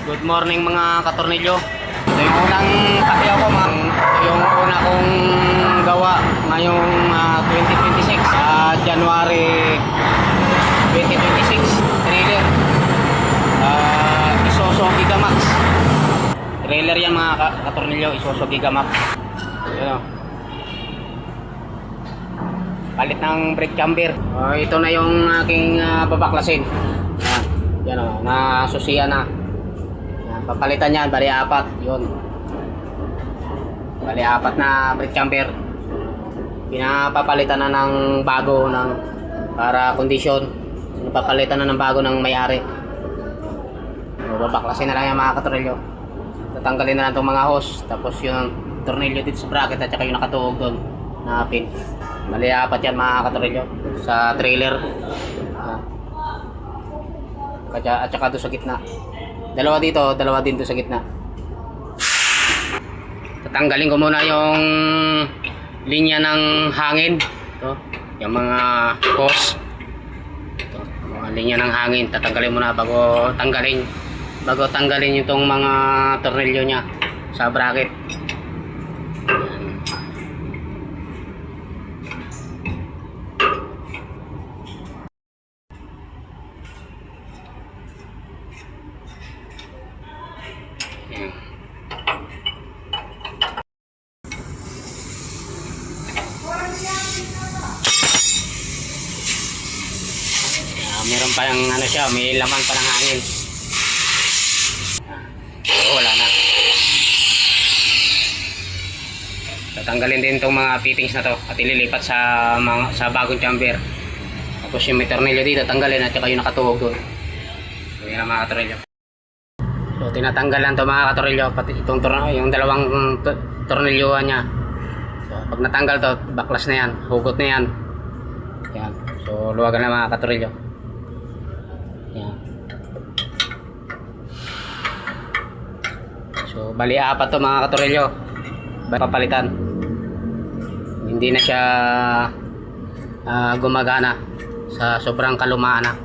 Good morning mga katornilyo. Ito yung unang pakyaw ko, yung una kong gawa ngayong 2026 January 2026 trailer Isuzu Gigamax. Trailer yan mga katornilyo, Isuzu Gigamax. Ayan o. Palit ng brake chamber. Ito na yung aking babaklasin. Yan o, nasusiya na. Papalitan yan, bali 4 yun. Bali 4 na brake chamber. Pinapapalitan na ng bago ng para kondisyon. Pinapapalitan na ng bago ng may-ari. Babaklasin na lang yung mga katornilyo. Tatanggalin na lang itong mga hose. Tapos yung tornilyo dito sa bracket at saka yung nakatuog doon na pin. Bali 4 yan mga katornilyo sa trailer. At saka doon sa gitna. Dalawa dito, dalawa din doon sa gitna. Tatanggalin ko muna yung linya ng hangin. Ito, yung mga hose. Ito, mga linya ng hangin. Tatanggalin muna bago tanggalin itong mga tornilyo niya sa bracket. Meron pa yung ano siya, may laman pa ng hangin. Wala na. Tatanggalin din itong mga fittings na to at ililipat sa bagong chamber. Tapos yung may tornilyo dito tanggalin at saka yung nakatuhog doon. So yan ang mga tornilyo. So tinatanggal lang ito mga katorilyo, pati itong yung dalawang tornilyohan niya. So pag natanggal to, baklas na yan, hugot na yan. Yan. So luwagan na mga katorilyo. Yan. So bali 4 to mga katorilyo. Papalitan. Hindi na siya gumagana sa sobrang kalumaan na.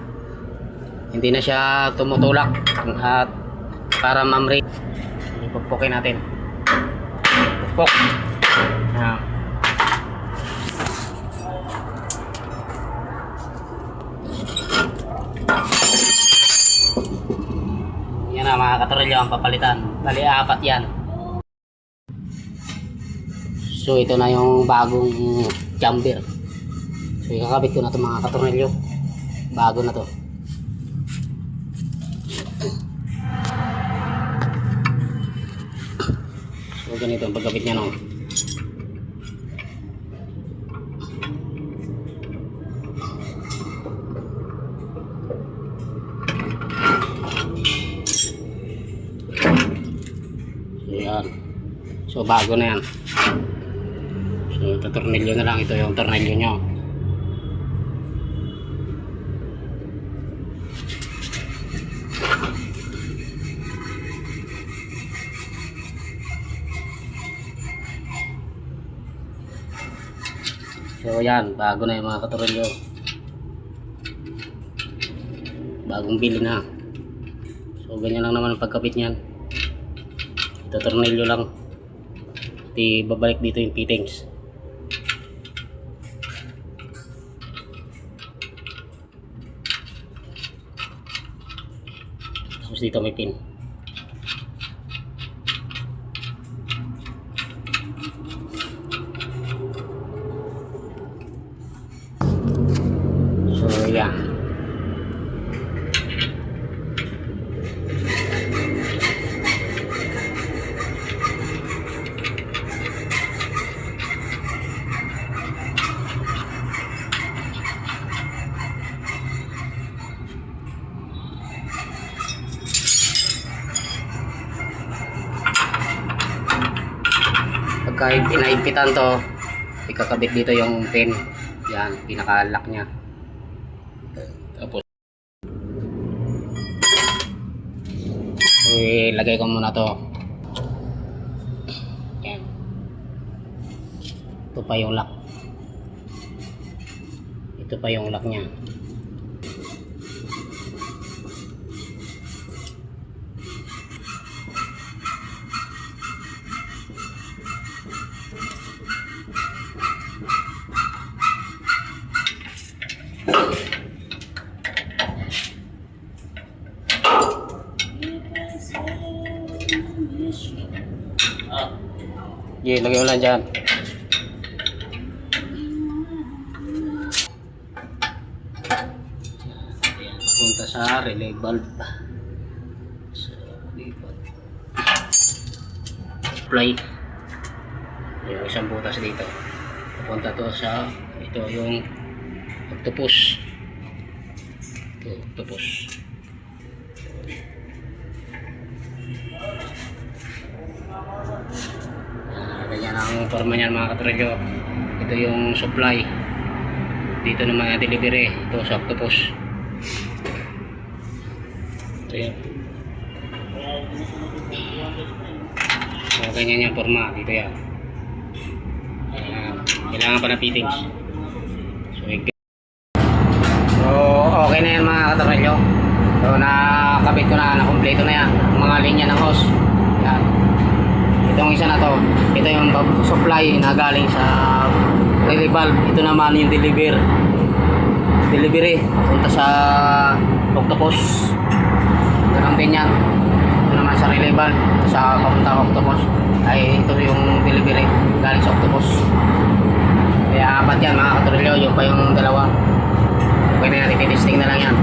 Hindi na siya tumutulak at para mamrate. Ipupukpukin natin. Pupuk. Yan. Yan na mga katorilyo ang papalitan. Bali 4 yan. So ito na yung bagong chamber. So ikakabit ko na ito mga katorilyo. Bago na to. So ganito ang pagkabit niya no. Yan. So bago na yan. So tatornilyo na lang, ito yung tornilyo nyo. So yan, bago na yung mga katornilyo. Bagong bili na. So ganyan lang naman ang pagkabit niyan. Ito tornilyo lang. At babalik dito yung fittings. Tapos dito may pin. So yan. Pagka pinaigpitan to, ikakabit dito yung pin. Yan, pinaka-lock nya. Tapos so, ilagay ko muna to. Yan. Ito pa yung lock. Ito pa yung lock nya. Sige, lagay mo lang dyan. Ayan, punta sa relay valve. So, dito. Supply. Yung isang butas dito. Punta to sa, ito yung octopus. Ito, octopus. Ganyan ang forma niyan mga katrolyo. Ito yung supply. Dito naman ang delivery. Ito sa octopus. Ito yan. So, ganyan yung forma. Dito yan. Kailangan pa na fittings. So, okay na yan mga katrolyo. So, nakakabit ko na. Nakompleto na yan. Ang mga linya ng hose. Yan. Itong isa na to, ito yung supply na galing sa relay valve. Ito naman yung delivery punta sa octopus. Ganun din yan. Ito naman sa relay valve sa papunta octopus. Ay ito yung delivery galing sa octopus. Kaya apat yan mga katrolyo. Yung pa yung dalawa. Okay na yan, ititesting na lang yan.